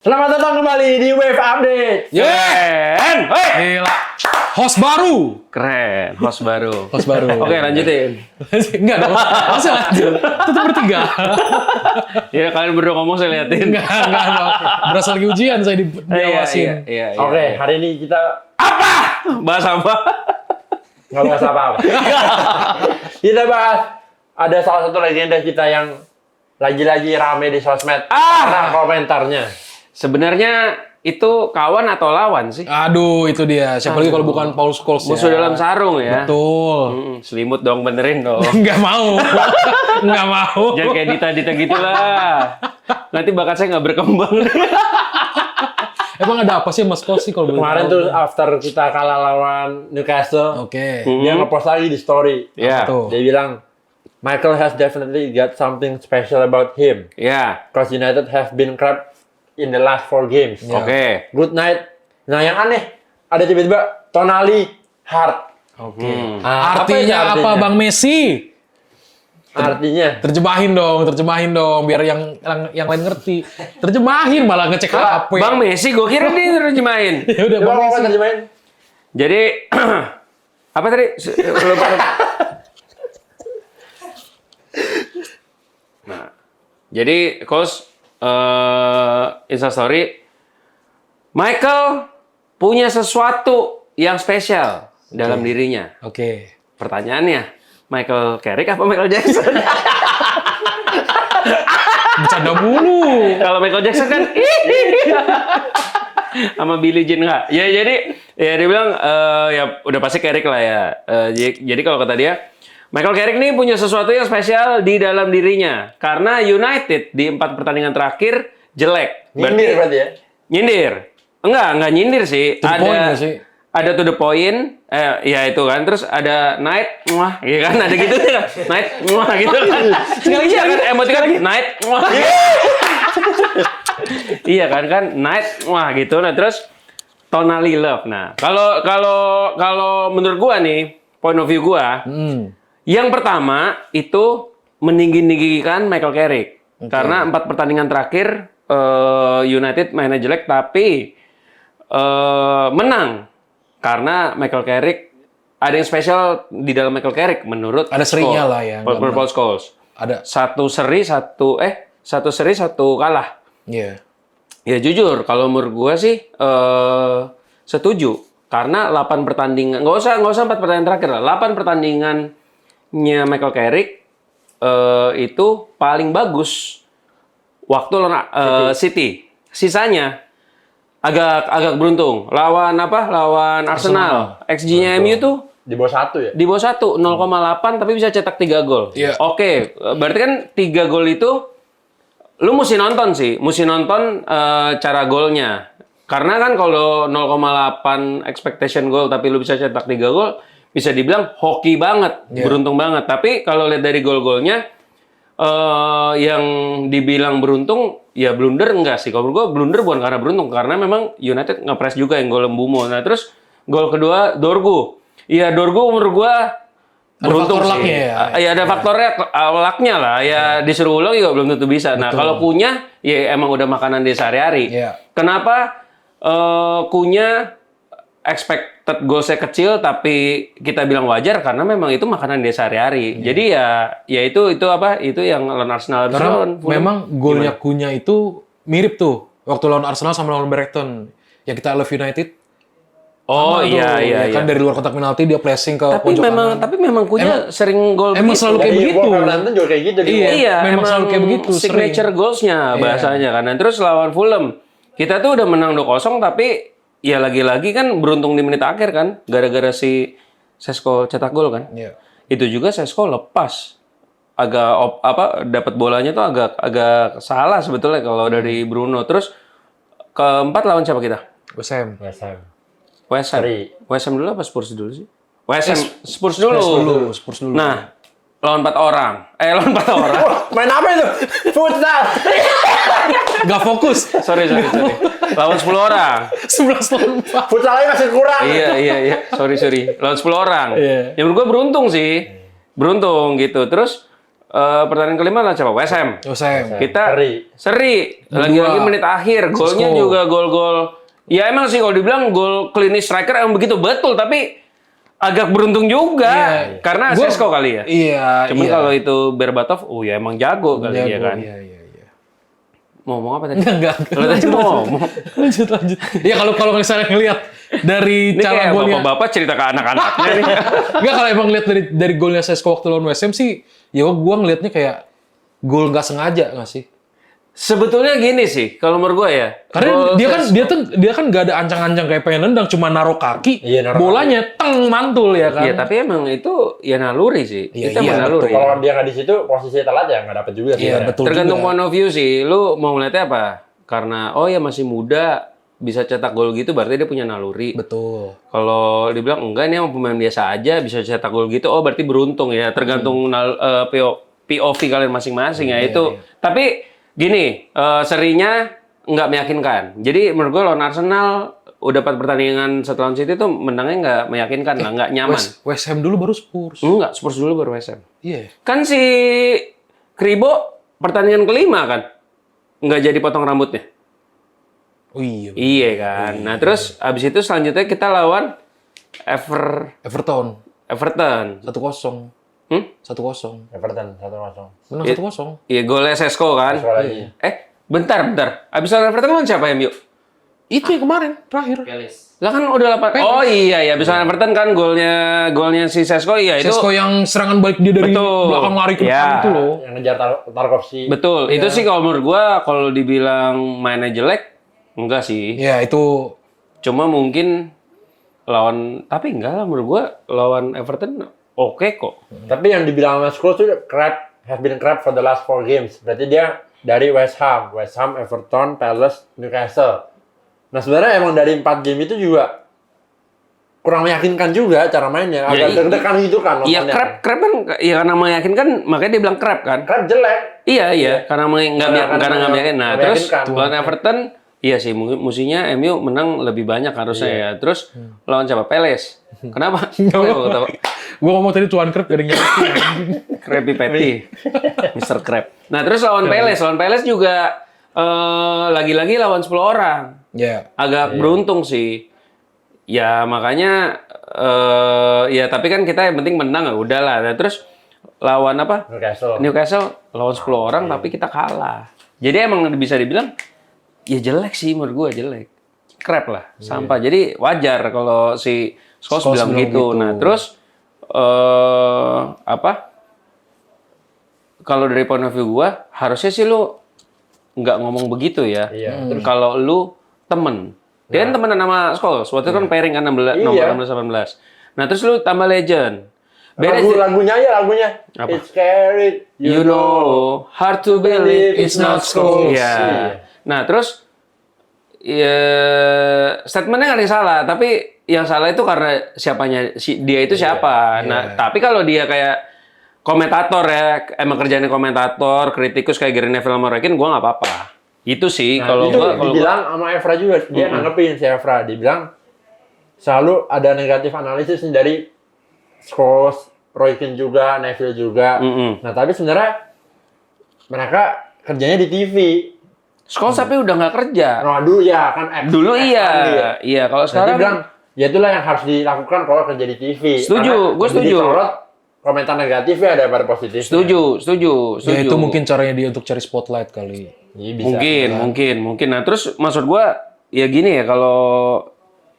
Selamat datang kembali di Wave Update. Keren! Gila. Host baru. Keren, host baru. Host baru. Oke, lanjutin. Enggak dong. Masa lanjut? Tetap bertiga. Ya, kalian berdua ngomong saya liatin. Enggak dong. Berasa lagi ujian saya diawasin. Iya. Oke, hari ini kita Bahas apa? nggak bahas apa-apa. Kita bahas ada salah satu legenda kita yang lagi-lagi rame di sosmed karena komentarnya. Sebenarnya itu kawan atau lawan sih? Aduh, itu dia. Siapa lagi kalau bukan Paul Scholes ya? Musuh dalam sarung ya. Betul. Selimut dong, benerin dong. Enggak mau. Enggak mau. Jangan kayak Dita gitu lah. Nanti bakat saya nggak berkembang. Emang ada apa sih Mas Scholes sih kalau boleh Kemarin tahu? tuh after kita kalah lawan Newcastle, Oke. dia ngepost lagi di story. Ya, Tuh. Dia bilang, Michael has definitely got something special about him. ya. Because United have been crap in the last 4 games. Ya. Oke. Good night. Nah, yang aneh, ada tiba-tiba Tonali Hart. Oke. Ah, Artinya apa, Bang Messi? Artinya, Terjemahin dong, biar yang lain ngerti. Terjemahin malah ngecek HP. Bang Messi, gue kira dia terjemahin. Ya udah coba Bang mau Messi. terjemahin. Jadi, apa tadi? Lupa. Nah, jadi Coach Instastory, Michael punya sesuatu yang spesial dalam dirinya. Oke. Pertanyaannya, Michael Carrick apa Michael Jackson? Bercanda mulu. Kalau Michael Jackson kan, sama Billie Jean nggak? Ya jadi, ya dia bilang, ya udah pasti Carrick lah ya. Jadi kalau kata dia, Michael Carrick ini punya sesuatu yang spesial di dalam dirinya. Karena United di 4 pertandingan terakhir jelek. Nyindir berarti ya? Nyindir. Enggak nyindir sih. To the point nggak sih? Ada to the point, ya itu kan. Terus ada night, muah, ya kan? Ada gitu kan? Night, muah, gitu kan? Sekali lagi kan emosi kan? Night, muah. Iya kan night, muah gitu. Nah terus tonally love. Nah kalau menurut gua nih, point of view gua, yang pertama itu meninggi-ninggikan Michael Carrick. Karena 4 pertandingan terakhir United mainnya jelek tapi menang. Karena Michael Carrick ada yang spesial di dalam Michael Carrick menurut Ada serinya lah ya, nggak Paul Scholes. Ada. Satu seri satu kalah. Iya. Ya jujur kalau menurut gua sih setuju. Karena 8 pertandingan, nggak usah 4 pertandingan terakhir lah. 8 pertandingannya Michael Carrick itu paling bagus waktu lawan City. Sisanya agak beruntung. Lawan Arsenal. XG-nya MU tuh Di bawah 1 ya? di bawah 1, 0,8 tapi bisa cetak 3 gol. Iya. Oke, berarti kan 3 gol itu lu mesti nonton sih, cara golnya. Karena kan kalau 0,8 expectation goal tapi lu bisa cetak 3 gol, bisa dibilang hoki banget, beruntung banget. Tapi kalau lihat dari gol-golnya yang dibilang beruntung, ya blunder enggak sih. Kalau menurut gue blunder bukan karena beruntung, karena memang United nge-press juga yang gol Mbumo. Nah terus gol kedua Dorgu. Iya Dorgu menurut gue beruntung faktor sih. lucknya ya. Ya ada faktornya, lucknya lah. Ya disuruh ulang juga belum tentu bisa. Nah kalau punya, ya emang udah makanan dia sehari-hari. Iya. Kenapa Kunya expected goalsnya kecil tapi kita bilang wajar karena memang itu makanan dia sehari-hari. Jadi ya itu yang lawan Arsenal. Karena memang golnya Kunya itu mirip tuh waktu lawan Arsenal sama lawan Brighton. Yang kita love United. Oh Sama iya tuh. iya. Ya kan dari luar kotak penalti dia pressing ke pojok kanan. Tapi memang Kunya sering gol Emang begitu. selalu kayak Dari begitu. Wolverhampton juga kayak gitu. Iya, memang selalu kayak begitu, Signature goalsnya bahasanya kan. Dan terus lawan Fulham, kita tuh udah menang 2-0 tapi ya lagi-lagi kan beruntung di menit akhir kan, gara-gara si Sesko cetak gol kan. Iya. Itu juga Sesko lepas. Dapat bolanya tuh agak salah sebetulnya kalau dari Bruno. Terus keempat lawan siapa kita? West Ham. West Ham. West Ham. Seri. West Ham dulu apa Spurs dulu sih? West Ham Spurs dulu. Spurs dulu. Nah, lawan 4 orang. Lawan 4 orang. Main apa itu? Futsal. Gak fokus. Sorry. Lawan 10 orang. 11 lawan 4. Futsalnya masih kurang. Iya. Sorry. Lawan 10 orang. Iya. Yang menurut gue beruntung sih. Beruntung gitu. Terus pertandingan kelima lah siapa? West Ham. Sam. Kita Seri. seri. Lagi-lagi menit akhir. Golnya Sesko. juga gol-gol. Ya emang sih kalau dibilang gol klinis striker emang begitu betul. Tapi agak beruntung juga. Iya. Karena Gua- Sesko kali ya. Iya. Cuman iya. kalau itu Berbatov, ya emang jago kali ya Jago, kan. Iya. Mau ngomong apa tadi? Enggak. Lo tadi mau ngomong. Lanjut. Ya kalau misalnya ngelihat dari Ini cara kayak golnya. bapak-bapak cerita ke anak-anaknya nih. Enggak, kalau emang lihat dari golnya Sesko waktu lawan West Ham sih, ya gua ngelihatnya kayak gol nggak sengaja nggak sih? Sebetulnya gini sih, kalau menurut gue ya. Karena gol dia kan nggak ada ancang-ancang kayak pengen nendang, cuma naruh kaki, Iya, naruh bolanya teng mantul ya kan? Iya, tapi emang itu ya naluri sih. Iya, Itu iya, emang naluri. Kalau dia nggak di situ, posisi telat ya nggak dapet juga. Iya, sebenarnya. betul Tergantung juga. point of view sih. Lu mau ngeliatnya apa? Karena oh ya masih muda, bisa cetak gol gitu berarti dia punya naluri. Betul. Kalau dibilang enggak ini emang pemain biasa aja bisa cetak gol gitu, oh berarti beruntung ya. Tergantung POV kalian masing-masing ya itu. Tapi gini, serinya nggak meyakinkan. Jadi menurut gue lawan Arsenal udah 4 pertandingan setelah lawan City tuh menangnya nggak meyakinkan lah, nggak nyaman. West Ham dulu baru Spurs. Enggak, Spurs dulu baru West Ham. Iya. Kan si Kribo pertandingan kelima kan nggak jadi potong rambutnya. Oh iya. Iya kan. Nah terus abis itu selanjutnya kita lawan Everton Everton. 1-0. 1-0. Everton 1-0. Menang Iya. 1-0. Iya golnya Sesko kan. Sesko lagi. Bentar. Abis lawan Everton lawan siapa MU? Itu yang kemarin terakhir. Lah kan udah 8. Oh iya ya abis lawan Everton kan golnya si Sesko iya itu. Sesko yang serangan balik dia dari Betul. belakang lari ke Iya. depan itu loh. Yang ngejar Tarkovsky. Betul. Itu sih kalau menurut gua kalau dibilang mainnya jelek enggak sih. Ya itu Cuma mungkin tapi enggak lah menurut gua lawan Everton oke kok. Tapi yang dibilang sama Scholes tuh has been crap for the last 4 games. Berarti dia dari West Ham, Everton, Palace, Newcastle. Nah sebenarnya emang dari 4 game itu juga kurang meyakinkan juga cara mainnya. Agak deg-degan gitu kan. Iya nontonnya. crap kan ya karena meyakinkan makanya dia bilang crap kan. Crap jelek. Iya karena nggak meyakinkan. Nah nggak terus meyakinkan. lawan Everton iya sih musinya MU menang lebih banyak harusnya ya. Terus lawan siapa? Palace. Kenapa? Gua ngomong tadi Tuan Krep gak ada yang ngerti. Krabby Patty. Mr. Crab. Nah, terus lawan Palace juga lagi-lagi lawan 10 orang. Ya. Agak beruntung sih. Ya, makanya ya tapi kan kita yang penting menang ya udahlah. Nah, terus lawan apa? Newcastle lawan 10 orang tapi kita kalah. Jadi emang bisa dibilang ya jelek sih menurut gua jelek. Crap lah, sampah. Jadi wajar kalau si Scholes bilang gitu. Nah, terus kalau dari point of view gua, harusnya sih lu nggak ngomong begitu ya. Iya. Kalau lu temen. Dia kan temenan sama Scholes. Waktu itu kan pairing kan 16, nomor 16-18. Nah, terus lu tambah legend. Lagunya. Apa? It's scary. You know, hard to believe it's not Scholes. Iya. Nah, terus ya statementnya nggak ada yang salah, tapi yang salah itu karena dia itu siapa. Nah, tapi kalau dia kayak komentator ya, emang kerjanya komentator, kritikus kayak Gary Neville sama Rekin, gue nggak apa-apa. Itu sih kalau itu gue dibilang sama Evra juga, dia nanggepin si Evra, dibilang selalu ada negatif analisis dari Scholes, Roy Keane juga, Neville juga. Nah, tapi sebenarnya mereka kerjanya di TV. Scholes tapi udah nggak kerja. Nah, dulu ya kan. Dulu iya. Kalau sekarang bilang, ya itulah yang harus dilakukan kalau kerja di TV. Setuju, gue setuju. Komentar negatifnya ada pada positif. Setuju. Ya itu mungkin caranya dia untuk cari spotlight kali. Ya, bisa. Mungkin. Nah, terus maksud gua ya gini ya kalau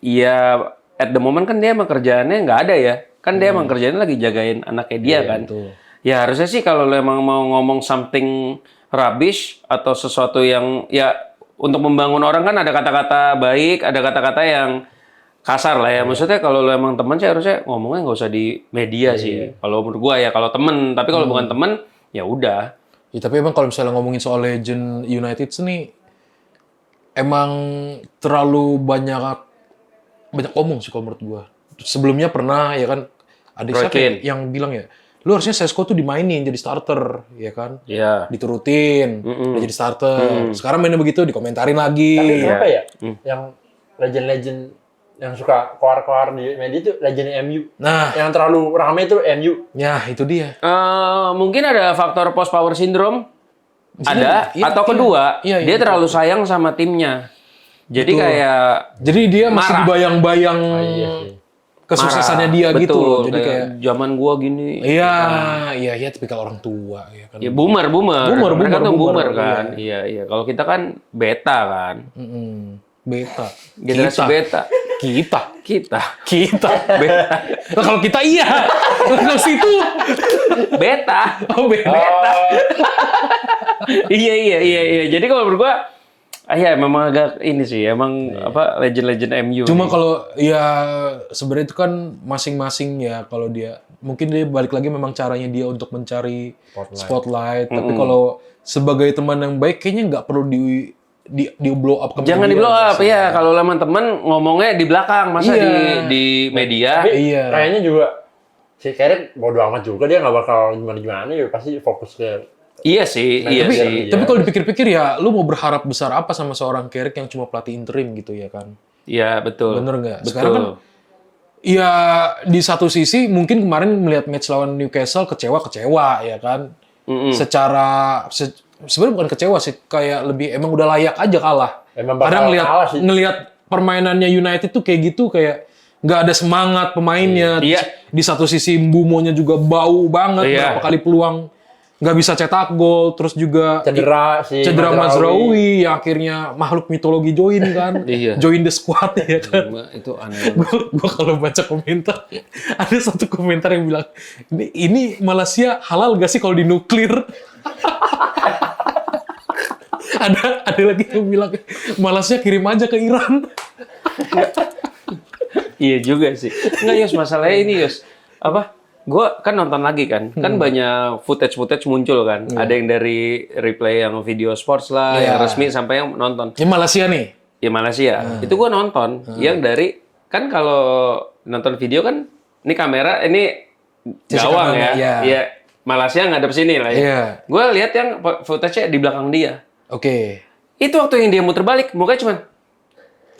ya at the moment kan dia emang kerjaannya nggak ada ya. Kan dia emang kerjaannya lagi jagain anaknya dia kan. Betul. Ya harusnya sih kalau lo emang mau ngomong something rubbish atau sesuatu yang ya untuk membangun orang kan ada kata-kata baik, ada kata-kata yang kasar lah ya. Maksudnya kalau lo emang teman sih harusnya ngomongnya nggak usah di media sih. Ya. Kalau menurut gua ya kalau temen, tapi kalau bukan temen ya udah. Ya, tapi emang kalau misalnya ngomongin soal legend United nih emang terlalu banyak omong sih kalau menurut gua. Sebelumnya pernah ya kan ada siapa yang bilang ya, lu harusnya Sesko tuh dimainin jadi starter, ya kan? Iya. Diturutin, udah jadi starter. Sekarang mainnya begitu, dikomentarin lagi. Tapi kenapa ya? Yang legend-legend yang suka keluar-keluar di media itu legend MU. Nah, Yang terlalu rame itu MU. ya itu dia. Mungkin ada faktor post power syndrome. Ada. Iya, Atau iya. kedua, Iya, dia betul. terlalu sayang sama timnya. Jadi Betul. kayak Jadi dia masih marah. dibayang-bayang Iya sih. kesuksesannya marah. dia gitu Betul, loh. Jadi kayak zaman gua gini. iya, tipikal orang tua ya kan. Ya boomer. Mereka tuh boomer, boomer kan. Iya. Kalau kita kan beta kan. Beta. Generasi beta. Kita. Beta. Nah, kalau kita iya. Kalau situ Beta. oh beta. Iya. Jadi kalau menurut gua ya memang agak ini sih, emang apa legend-legend MU. Cuma nih. kalau ya sebenarnya itu kan masing-masing ya kalau dia mungkin dia balik lagi memang caranya dia untuk mencari spotlight. Tapi kalau sebagai teman yang baik kayaknya nggak perlu di blow up ke Jangan di media. blow up ya. Kalau teman-teman ngomongnya di belakang, masa Iya. di media. Tapi Iya. kayaknya juga si Carrick bodo amat juga, dia nggak bakal gimana-gimana ya, pasti fokus ke Iya sih. Tapi kalau dipikir-pikir ya, lu mau berharap besar apa sama seorang Carrick yang cuma pelatih interim gitu ya kan? Iya, betul. Bener nggak? Betul. Sekarang kan, ya di satu sisi mungkin kemarin melihat match lawan Newcastle kecewa ya kan? Sebenarnya bukan kecewa sih, kayak lebih emang udah layak aja kalah. Emang bakal Kadang kalah sih. ngelihat permainannya United tuh kayak gitu kayak nggak ada semangat pemainnya. Iya. Di satu sisi Mbumonya juga bau banget, Iya. berapa kali peluang nggak bisa cetak gol, terus juga cedera Mazraoui yang akhirnya makhluk mitologi join kan, Iya. join the squad ya kan. Itu aneh banget. Gue kalau baca komentar ada satu komentar yang bilang ini Malaysia halal gak sih kalau dinuklir? ada lagi yang bilang Malaysia kirim aja ke Iran. Iya juga sih. Enggak, Yos, masalahnya ini, Yos. Apa? Gue kan nonton lagi kan. Kan banyak footage muncul kan. Ada yang dari replay yang video sports lah, Iya. yang resmi sampai yang nonton. Ini Malaysia nih. Ya Malaysia. Itu gue nonton. Yang dari, kan kalau nonton video kan, ini kamera, ini Sisi gawang ya. kanannya, iya. Iya. Malaysia ngadep sini lah ya. Iya. Gue lihat yang footage-nya di belakang dia. Oke. Itu waktu yang dia muter balik, mukanya cuman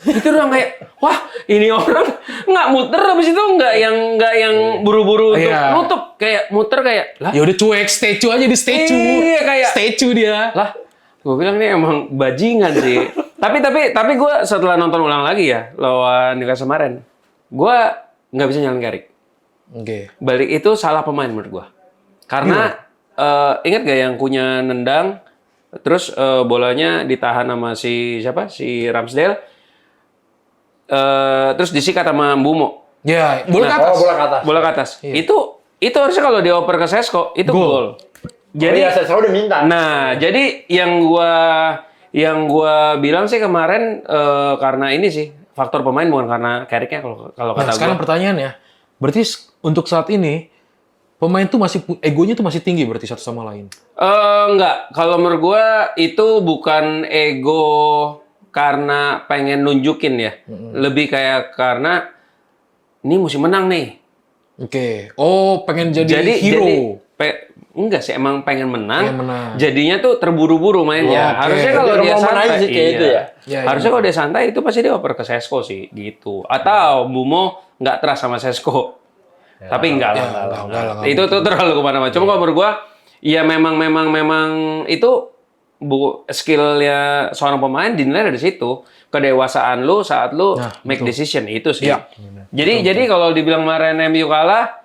itu doang kayak, wah ini orang nggak muter habis itu nggak yang buru-buru untuk Iya. nutup, kayak muter kayak, lah Ya udah cuek, statue aja di statue. Iya, kayak- statue dia. lah, gue bilang ini emang bajingan sih. tapi gue setelah nonton ulang lagi ya lawan Newcastle kemarin, gue nggak bisa nyalain Carrick. Oke. Balik itu salah pemain menurut gue, karena ingat gak yang punya nendang, terus bolanya ditahan sama si Ramsdale. Terus disikat sama Mbumo. Ya, bola ke atas. bola ke atas. Bola ke atas. Iya. Itu harusnya kalau dioper ke Sesko, itu Gol. gol. Jadi Jadi, saya udah minta. nah, jadi yang gua bilang sih kemarin karena ini sih faktor pemain, bukan karena Carrick-nya kalau Nah, kata sekarang gua. pertanyaannya, berarti untuk saat ini pemain tuh egonya tuh masih tinggi berarti satu sama lain. Enggak, kalau menurut gua itu bukan ego karena pengen nunjukin ya. Lebih kayak karena ini mesti menang nih. Oke. Oh, pengen jadi hero. Enggak sih, emang pengen menang. Pengen menang. Jadinya tuh terburu-buru mainnya. Oke. Harusnya kalau Jadi dia momen santai, aja sih kayak itu ya. Iya, Harusnya kalau dia santai itu pasti dia oper ke Sesko sih, gitu. Atau Mbumo nggak trust sama Sesko. Tapi enggak lah. enggak lah. Itu tuh terlalu kemana-mana. Cuma kalau menurut gua, ya memang itu skillnya seorang pemain dinilai dari situ. Kedewasaan lu saat lu make decision itu sih. Iya. Jadi kalau dibilang kemarin MU kalah,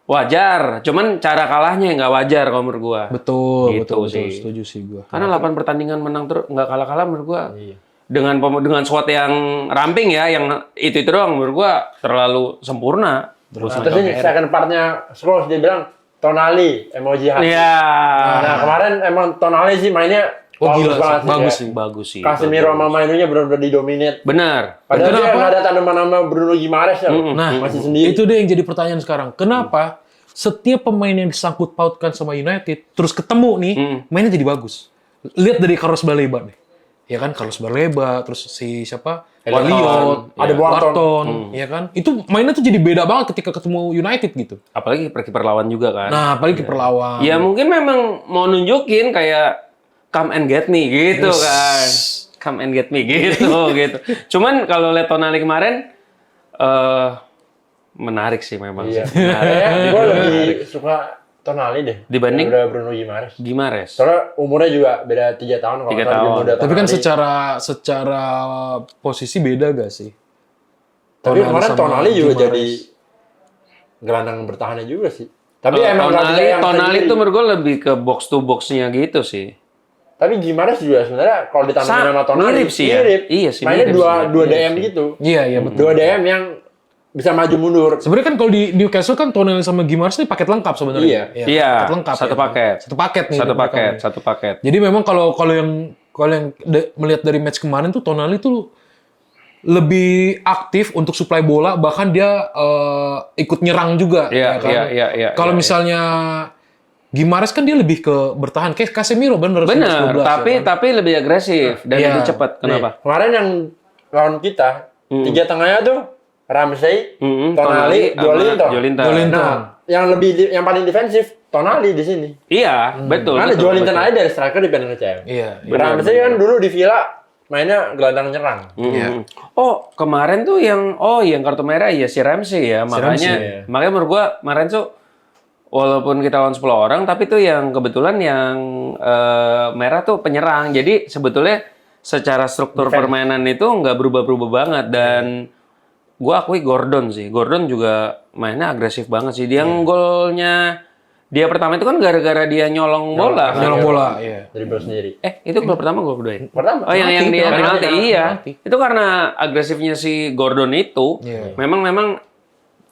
wajar. Cuman cara kalahnya yang nggak wajar kalau menurut gua. Betul, Gitu betul, sih. setuju sih gua. Karena 8 pertandingan menang terus nggak kalah-kalah menurut gua. Iya. Dengan squad yang ramping ya, yang itu doang menurut gua terlalu sempurna. Terus ini second partnya Scholes dia bilang Tonali, emoji hati. Iya. Nah kemarin emang Tonali sih mainnya gila, banget bagus ya. sih. Bagus sih. Casemiro sama Mainunya benar-benar didominate. Benar. Padahal dia Kenapa? nggak ada tanaman nama Bruno Gimares ya. Nah, masih sendiri. itu deh yang jadi pertanyaan sekarang. Kenapa setiap pemain yang disangkut pautkan sama United terus ketemu nih, mainnya jadi bagus. Lihat dari Carlos Baleba nih. Ya kan, Carlos Baleba, terus si siapa? Elliot, ada Wharton, ya kan? Itu mainnya tuh jadi beda banget ketika ketemu United gitu. Apalagi kiper lawan juga kan. Nah, apalagi kiper lawan. Ya mungkin memang mau nunjukin kayak come and get me gitu kan. Come and get me gitu gitu. Cuman kalau lihat Tonali kemarin Menarik sih memang. Iya. Sih. Gue lebih suka Tonali deh. Dibanding? Daripada Bruno Gimares. Gimares. Soalnya umurnya juga beda 3 tahun. Kalau 3 nggak salah tahun. lebih muda Tapi kan Tonali. secara posisi beda gak sih? Tapi kemarin sama Tonali juga Gimares. jadi gelandang bertahannya juga sih. Tapi emang nggak bisa yang Tonali sendiri. itu menurut gue lebih ke box to box-nya gitu sih. Tapi Gimares juga sebenarnya kalau ditandingin sama Tonali mirip sih ya. mirip. Iya sih, Mainnya mirip sih. dua Mirip DM sih. gitu. Iya betul. Dua DM yang bisa maju mundur. Sebenarnya kan kalau di Newcastle kan Tonali sama Gimares ini paket lengkap sebenarnya. Iya, paket lengkap. satu ya. paket. Satu paket nih. Satu mereka paket, nih. satu paket. Jadi memang kalau yang melihat dari match kemarin tuh Tonali tuh lebih aktif untuk suplai bola, bahkan dia ikut nyerang juga. Iya, ya kan? iya. Kalau misalnya Gimares kan dia lebih ke bertahan, kayak Casemiro bener. Bener, 11, tapi ya kan? tapi lebih agresif dan Iya. lebih cepat. Kenapa? Nih, kemarin yang lawan kita, tiga tengahnya tuh Ramsey, Tonali, sama Joelinton. Joelinton. Nah, yang paling defensif Tonali di sini. Iya, betul. Karena betul, Joelinton betul. aja dari striker dipandang CM. Iya. Ramsey kan dulu di Villa mainnya gelandang nyerang. Mm. Oh, kemarin tuh yang kartu merah ya si Ramsey ya. Makanya menurut gua kemarin tuh walaupun kita lawan 10 orang tapi tuh yang kebetulan yang merah tuh penyerang. Jadi sebetulnya secara struktur permainan itu nggak berubah-berubah banget dan gua akui Gordon sih. Gordon juga mainnya agresif banget sih. Dia yang golnya dia pertama itu kan gara-gara dia nyolong bola. Nyolong bola, iya. Dribble sendiri. Itu gol pertama gol kedua ya? Pertama. Oh, yang dia penalti, iya. penalti. Itu karena agresifnya si Gordon itu, Iya. memang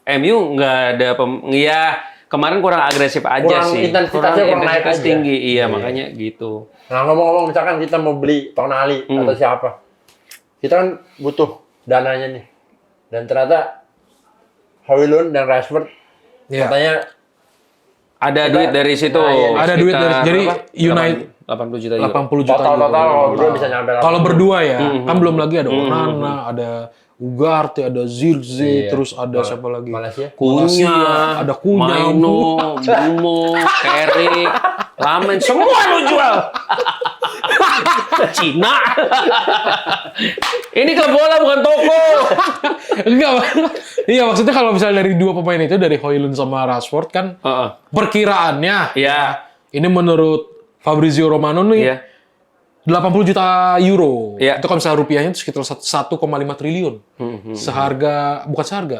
MU nggak ada iya kemarin kurang agresif aja Kurang sih. intensitasnya kurang naik intensitas aja. tinggi, iya makanya gitu. Nah ngomong-ngomong misalkan kita mau beli Tonali atau siapa, kita kan butuh dananya nih. Dan ternyata Højlund dan Rashford Iya. katanya Ada duit dari situ. Nah, iya. Ada duit dari sekitar jadi berapa? United 80 juta euro. 80 juta total euro. kalau berdua bisa nyampe. Kalau berdua ya, kan belum lagi ada Onana, ada Ugarte, ada Zirkzee, terus ada siapa lagi? Malaysia. Kunya, ada Kunya, Maino, Bumo, Carrick, Lamen, semua lu jual. Cina. Ini klub bola bukan toko. Enggak, iya maksudnya kalau misalnya dari dua pemain itu, dari Højlund sama Rashford kan, perkiraannya, Iya. ini menurut Fabrizio Romano nih, Iya. 80 juta euro. Iya. Itu kalau misalnya rupiahnya itu sekitar 1,5 triliun. Seharga, bukan seharga,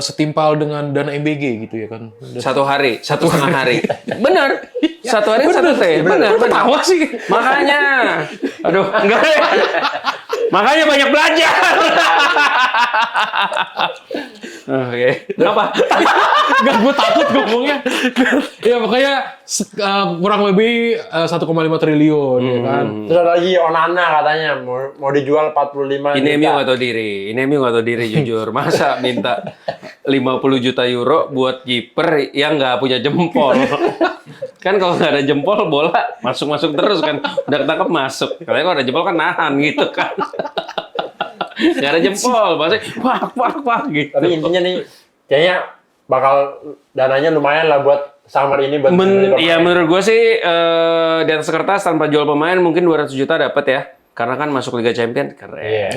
setimpal dengan dana MBG gitu ya kan. Satu hari, 1,5 hari. Bener. Satu hari satu T. Bener. Ketawa sih. Makanya. Aduh, enggak. Makanya banyak belajar. Oke. Kenapa? Enggak, gue takut ngomongnya. Ya pokoknya kurang lebih 1,5 triliun ya kan. Terus ada lagi Onana katanya mau dijual 45 Ini MU juta. nggak tahu diri. Ini MU nggak tahu diri jujur. Masa minta 50 juta euro buat kiper yang nggak punya jempol. Kan kalau nggak ada jempol bola masuk terus kan. Udah ketangkep masuk. Kalau ada jempol kan nahan gitu kan. Nggak ada jempol, pasti wah gitu. Tapi intinya nih kayaknya bakal dananya lumayan lah buat summer ini buat beli pemain. Ya menurut gue sih di atas kertas tanpa jual pemain mungkin 200 juta dapat ya. Karena kan masuk Liga Champions keren.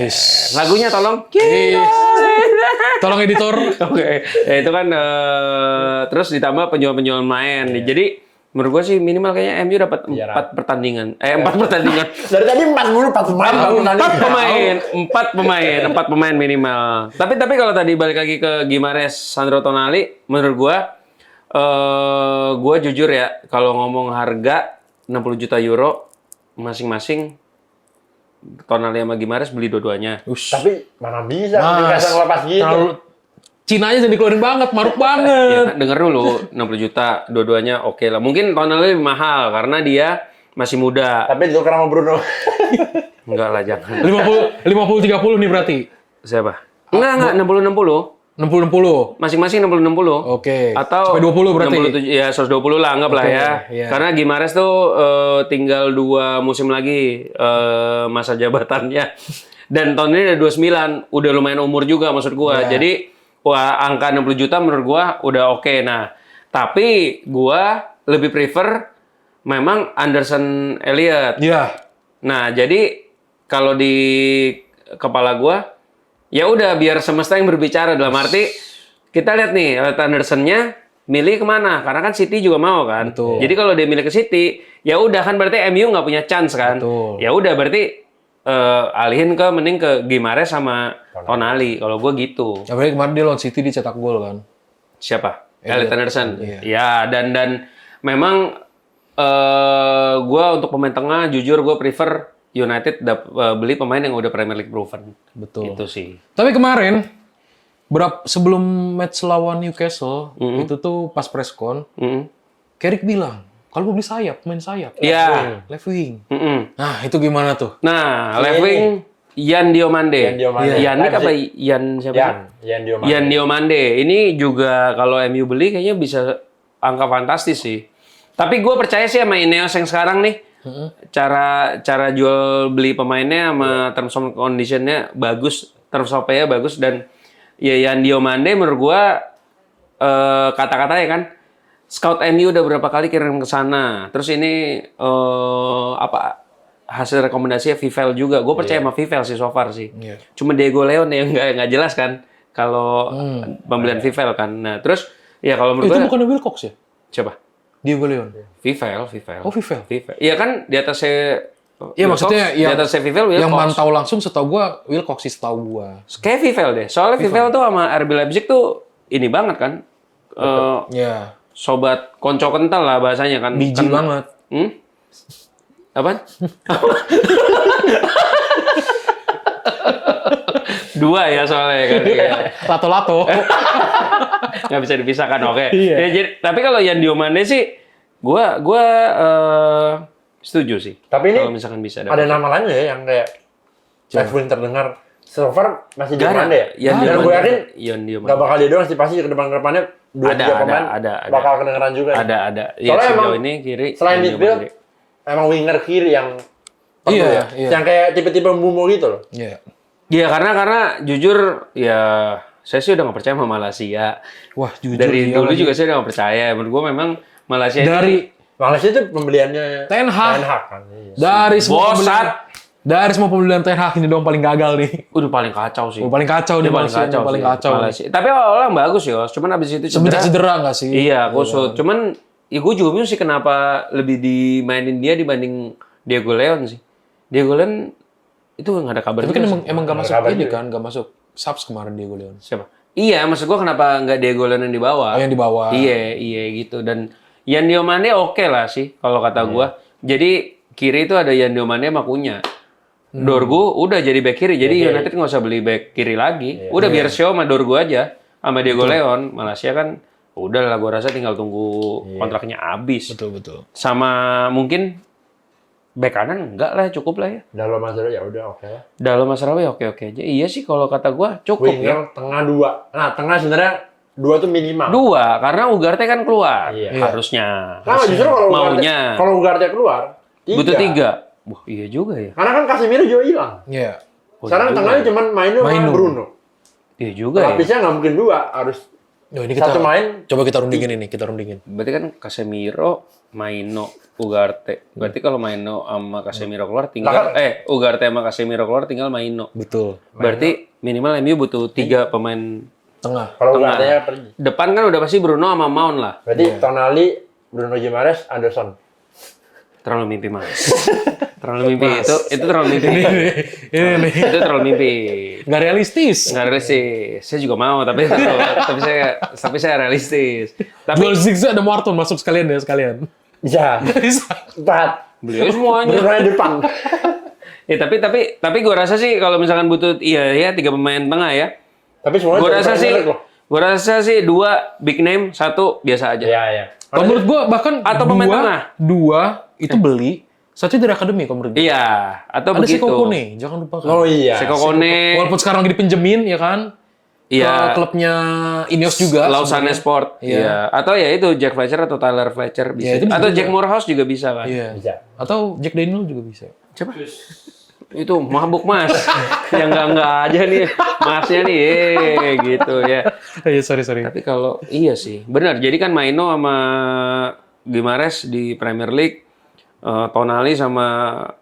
Lagunya tolong. Tolong editor. Oke. Ya itu kan terus ditambah penjual-penjual main. Jadi menurut gue sih minimal kayaknya MU dapat 4 pertandingan. 4 pertandingan. Dari tadi 4 pemain. 4 pemain minimal. Tapi kalau tadi balik lagi ke Gimares, Sandro Tonali, menurut gua jujur ya, kalau ngomong harga 60 juta euro masing-masing, Tonali sama Gimares beli dua-duanya. Tapi mana bisa dikasih ngelepas gitu. Terlalu Cinanya jadi dikeluarin banget, maruk Ya, banget. denger dulu 60 juta dua-duanya oke lah. Mungkin Tonali lebih mahal karena dia masih muda. Tapi ditukar sama Bruno. Enggak lah, jangan. 50-30 nih berarti. Siapa? Enggak 60-60. 60-60. Masing-masing 60-60. Oke. Atau Sampai 20 berarti. 67, ya 120 lah, anggap lah ya. iya. Karena Gimares tuh tinggal 2 musim lagi masa jabatannya. Dan tahun ini ada 29, udah lumayan umur juga maksud gua. Iya. Jadi angka 60 juta menurut gua udah oke. Nah, tapi gua lebih prefer memang Anderson Elliott. Iya. Nah, jadi kalau di kepala gua ya udah biar semesta yang berbicara dalam arti kita lihat nih Elliot Anderson-nya milih kemana? Karena kan City juga mau kan. Betul. Jadi kalau dia milih ke City, ya udah kan berarti MU nggak punya chance kan. Betul. Ya udah berarti alihin ke mending ke Gimares sama Tonali. Kalau gue gitu. Apalagi kemarin dia lawan City dicetak gol kan. Siapa? Elliot Anderson. Iya. Ya dan memang gue untuk pemain tengah jujur gue prefer United beli pemain yang udah Premier League proven. Betul. Itu sih. Tapi kemarin sebelum match lawan Newcastle itu tuh pas press con, Carrick bilang kalau mau beli sayap, main sayap. Iya. Left wing. Mm-mm. Nah itu gimana tuh? Nah, left wing Yan Diomande. Yan Diomande. Yannick apa Yan siapa? Yan Diomande. Yan Diomande. Ini juga kalau MU beli kayaknya bisa angka fantastis sih. Tapi gue percaya sih sama Ineos yang sekarang nih. Cara jual beli pemainnya sama terms and condition-nya bagus, terms of pay-nya bagus dan ya Yan Diomande menurut gue kata-katanya kan scout MU udah berapa kali kirim ke sana. Terus ini hasil rekomendasinya Vivel juga. Gue percaya sama Vivel sih so far sih. Iya. Cuma Diego Leon yang nggak jelas kan kalau pembelian Vivel kan. Nah terus ya kalau menurut Itu gue bukannya Wilcox ya? siapa? Diego Leon. Vivel. Oh Vivel. Iya kan di atasnya. Iya maksudnya di atasnya Vivel yang Wilcox. mantau langsung setahu gua Wilcox sih setahu gua. Kayak Vivel deh. Soalnya Vivel tuh sama RB Leipzig tuh ini banget kan. Iya. Sobat konco kental lah bahasanya kan. Biji banget. Apaan? Dua ya soalnya kan. Iya. Lato-lato. Nggak bisa dipisahkan, oke. Iya. Ya, kalau Yan Diomande sih, gua setuju sih. Tapi ini kalau misalkan bisa ada nama lain ya yang kayak left wing terdengar. So far masih Nggak ada. Diomande ya? Yan Dan Diomande. gue yakin Yan Diomande. nggak bakal dia doang sih, pasti ke depannya 2-3 pemain ada. bakal kedengeran juga. nih. Ada. Ya, Soalnya sejauh emang ini kiri. Selain Yan midfield, Diomande. emang winger kiri yang perlu Iya, ya. iya. Yang kayak tipe-tipe Mbumo gitu loh. Iya. Iya karena jujur ya saya sih udah nggak percaya sama Malaysia. Wah jujur Dari iya dulu lagi. juga saya udah nggak percaya. Menurut gue memang Malaysia dari Malaysia itu pembeliannya Ten Hag. kan. Iya. dari semua Bosat. pembelian dari semua pembelian Ten Hag ini dong paling gagal nih. udah paling kacau sih. Paling kacau nih Malaysia, paling kacau. Malaysia. Tapi awalnya bagus ya, cuman abis itu Semenjak cedera nggak sih? Iya, kusut. Cuman ya gue juga bingung sih kenapa lebih dimainin dia dibanding Diego Leon sih. Diego Leon itu nggak ada kabar. Tapi kan juga emang nggak Nggak masuk kabar ini juga. kan, nggak masuk subs kemarin Diego Leon. siapa? Iya, maksud gue kenapa nggak Diego Leon yang dibawa? Oh, yang dibawa. Iya gitu. Dan Yan Diomande oke lah sih kalau kata gue. Jadi kiri itu ada Yan Diomande sama Kunya. Dorgu udah jadi back kiri. Jadi United nggak usah beli back kiri lagi. Udah biar Shaw sama Dorgu aja. Sama Diego Leon. Malaysia kan udah lah gue rasa tinggal tunggu kontraknya habis. Betul. Sama mungkin back kanan enggak lah, cukup lah ya. Dalam Mazaro ya udah oke lah. Dalam Masrawi oke-oke aja. Iya sih kalau kata gue cukup ya. Winger tengah 2. Nah, tengah sebenarnya 2 tuh minimal. 2, karena Ugarte kan keluar. Iya. Harusnya. Nah, justru kalau Maunya. Ugarte keluar, 3. Butuh 3. Wah, iya juga ya. Karena kan Casemiro juga hilang. Iya. Sekarang tengahnya cuma Maino sama Maino. Bruno. Iya juga ya. Lapisnya nggak mungkin 2, harus Yo, ini kita satu main. coba kita rundingin ini, kita rundingin. Berarti kan Casemiro, Maino, Ugarte. Berarti kalau Maino sama Casemiro keluar tinggal Ugarte sama Casemiro keluar tinggal Maino. Betul. Berarti minimal MU butuh 3 pemain Tengah. Kalau Ugarte pergi. depan kan udah pasti Bruno sama Mount lah. Berarti Tonali, Bruno Gimares, Anderson. Terlalu mimpi Mas. Terlalu mimpi itu terlalu mimpi. Ini nih. Itu terlalu mimpi. Nggak realistis. Nggak realistis. Saya juga mau tapi saya realistis. Tapi Jual zigzag ada Morton masuk sekalian ya sekalian. Iya. 4. beliau semuanya. Bruno yang depan. Ya tapi gue rasa sih kalau misalkan butuh 3 pemain tengah ya. Tapi semuanya Gue dari rasa Premier sih League loh. 2 big name, 1 biasa aja. Iya. Kalau menurut gua bahkan Atau pemain tengah. 2 itu beli, satu dari akademi kalau menurut gua. Iya, atau Ada si begitu. Kokone, jangan lupa kan. Oh iya. Seko Kone, Walaupun sekarang lagi dipinjemin ya kan. iya, Ke klubnya Ineos juga. Lausanne Sport, iya. Atau ya itu Jack Fletcher atau Tyler Fletcher bisa. Iya, itu bisa Atau juga. Jack Morehouse juga bisa kan. Iya. Bisa. Atau Jack Daniel juga bisa. Coba. Itu mabuk Mas. Yang enggak aja nih. Masnya nih gitu ya. Iya, sorry. Tapi kalau iya sih, benar. Jadi kan Maino sama Gimares di Premier League Tonali sama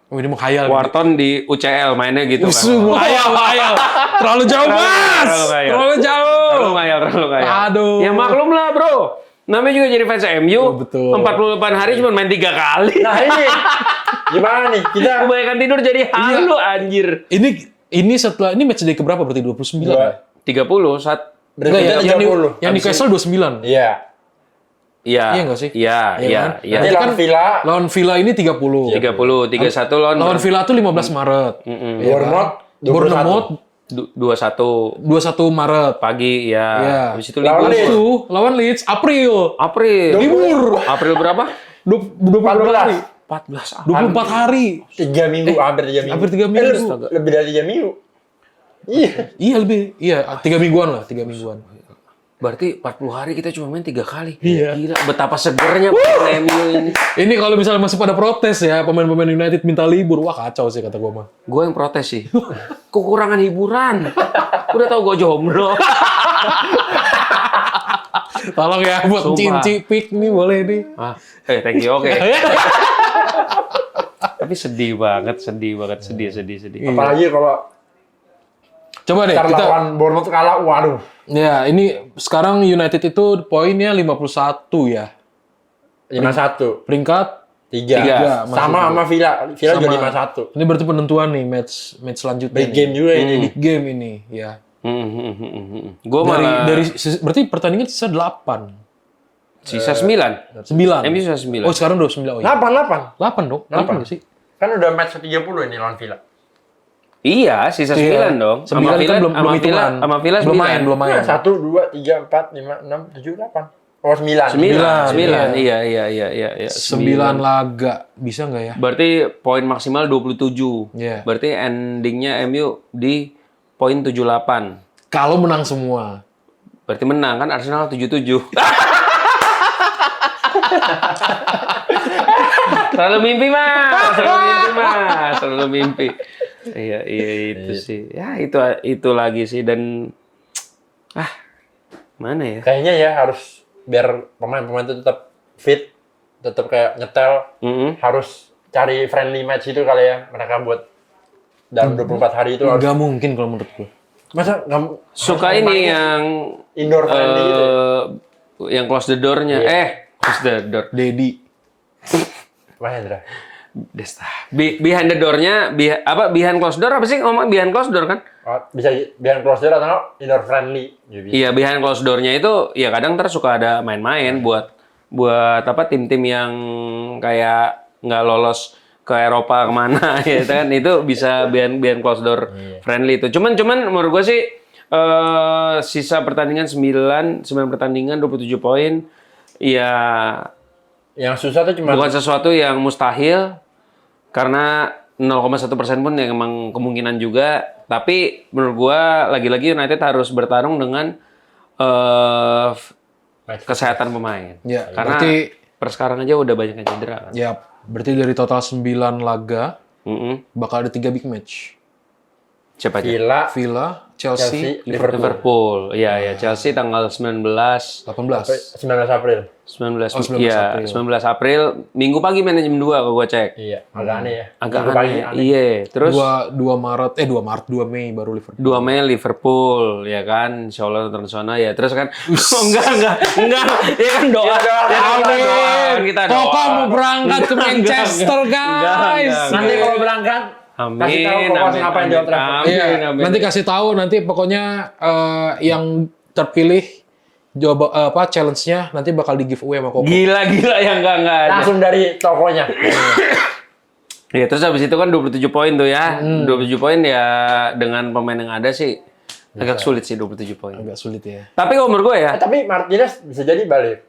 Oh, ini mau khayal. Wharton di UCL mainnya gitu kan. Sungguh khayal. Terlalu jauh, Mas. Terlalu jauh. Terlalu ngayal. Aduh. Ya maklum lah, Bro. Namanya juga jadi fans MU. Oh, betul. 48 hari cuma main 3 kali. Nah ini gimana nih kita Kebanyakan tidur jadi halu anjir. Ini setelah ini match day keberapa berarti 29? Dua- 30 saat Enggak ya, berarti yang di Newcastle 29. Iya. iya. Iya nggak sih? Iya. Nanti Berarti lawan Villa, Lawan Villa ini 30. 30, 31 Lawan Villa tuh 15 Maret. Bournemouth, 21. Bournemouth 21 21 Maret. pagi ya. Iya. Habis itu Lawan libur. Leeds. Itu lawan Leeds April. April. Libur. April berapa? 24 hari. 14. 24 hari. 3 minggu, hampir 3 minggu. hampir 3 minggu. Lebih dari 3 minggu. Iya. Iya lebih. Iya, 3 mingguan lah, 3 mingguan. Berarti 40 hari kita cuma main 3 kali. Iya. Gila, betapa segernya pemain MU ini. Ini kalau misalnya masih pada protes ya, pemain-pemain United minta libur, wah kacau sih kata gua mah. Gue yang protes sih. Kekurangan hiburan. Udah tau gue jomblo. Tolong ya buat Sumpah. Cinci Pik nih boleh nih. Thank you, oke. Tapi sedih banget. Sedih. Apalagi kalau Coba deh ntar kita lawan Bournemouth kalah, waduh. ya ini sekarang United itu poinnya 51 ya. 51. Peringkat 3. Tiga, Sama sama Villa. Villa juga 51. Ini berarti penentuan nih match selanjutnya. Big nih. game juga ini. Big game ini ya. Gue malah Berarti pertandingan sisa 8. sisa 9. 9. MU sisa 9. Oh, sekarang 29. Oh, iya. 8. 8 dong. 8 nggak sih? Kan udah match ke-30 ini lawan Villa. Iya, sisa 9 Iya. dong. 9 kan belum hitungan. Sama Villa 9. belum main. 1, 2, 3, 4, 5, 6, 7, 8. Oh, 9. 9. Iya. 9 laga. Bisa nggak ya? Berarti poin maksimal 27. Iya. Berarti endingnya MU di poin 78. Kalau menang semua. Berarti menang kan Arsenal 77. Selalu mimpi, Mas. Selalu mimpi. Iya itu sih. Ya itu lagi sih dan mana ya? Kayaknya ya harus biar pemain-pemain itu tetap fit, tetap kayak nyetel, harus cari friendly match itu kali ya mereka buat dalam 24 hari itu harus. Nggak mungkin kalau menurut gue. Masa nggak Suka ini yang indoor friendly gitu ya? yang close the door-nya. Close the door. Dedi. Mahendra. Desta. Behind the door-nya, behind closed door apa sih ngomong behind closed door kan? Oh, bisa behind close door atau indoor friendly gitu. Iya, behind closed door-nya itu ya kadang ntar suka ada main-main buat apa tim-tim yang kayak nggak lolos ke Eropa kemana ya kan itu bisa behind closed door friendly itu. Cuman menurut gua sih sisa pertandingan 9 pertandingan 27 poin ya Yang susah tuh cuma bukan sesuatu yang mustahil karena 0,1% pun yang emang kemungkinan juga. Tapi menurut gua lagi-lagi United harus bertarung dengan kesehatan pemain. Ya, Karena berarti per sekarang aja udah banyak yang cedera kan. ya berarti dari total 9 laga bakal ada 3 big match. Siapa aja? Villa, Villa, Chelsea, Liverpool. Iya, Chelsea tanggal 19 18. 19 April. 19 Oh, 19 iya, April. 19 April, Minggu pagi main jam 2 kalau gua cek. Iya, agak aneh ya. Agak Minggu pagi, aneh. Iya, terus 2 Mei baru Liverpool. 2 Mei Liverpool, ya kan, insya Allah nonton sana ya. Terus kan, enggak, ya kan doa, ya kan kita doa. Koko mau berangkat ke Manchester, guys. Nanti kalau berangkat, kasih tahu Kokos ngapain di Old Trafford. Iya, nanti kasih tahu nanti pokoknya yang terpilih challenge-nya nanti bakal di giveaway sama Koko. Gila yang enggak ada. Langsung dari tokonya. Ya, terus habis itu kan 27 poin tuh ya. 27 poin ya dengan pemain yang ada sih agak sulit sih 27 poin. Agak sulit ya. Tapi kalau menurut gue ya, Tapi Martinez bisa jadi balik.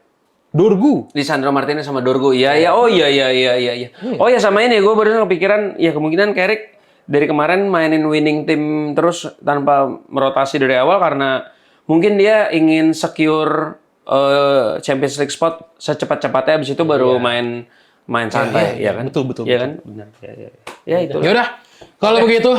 Dorgu. Lisandro Martinez sama Dorgu. Iya. Oh iya. Oh ya sama ini gue baru kepikiran ya kemungkinan Carrick dari kemarin mainin winning team terus tanpa merotasi dari awal karena mungkin dia ingin secure Champions League spot secepat-cepatnya habis itu baru main santai ya kan? Betul. Iya kan? Benar. Ya itu. Ya udah. Kalau begitu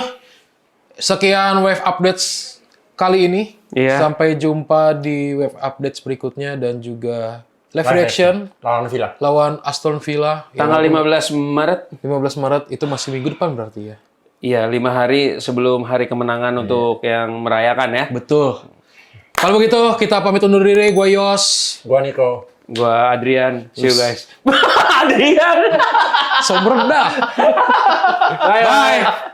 sekian wave updates kali ini. Iya. Sampai jumpa di wave updates berikutnya dan juga Live reaction lawan Villa. lawan Aston Villa. Tanggal 15 Maret. 15 Maret itu masih minggu depan berarti ya. Iya, 5 hari sebelum hari kemenangan untuk yang merayakan ya. Betul. Kalau begitu kita pamit undur diri. Gua Yos. Gua Niko. Gua Adrian. See you guys. Adrian. Sombong dah. Bye. Bye.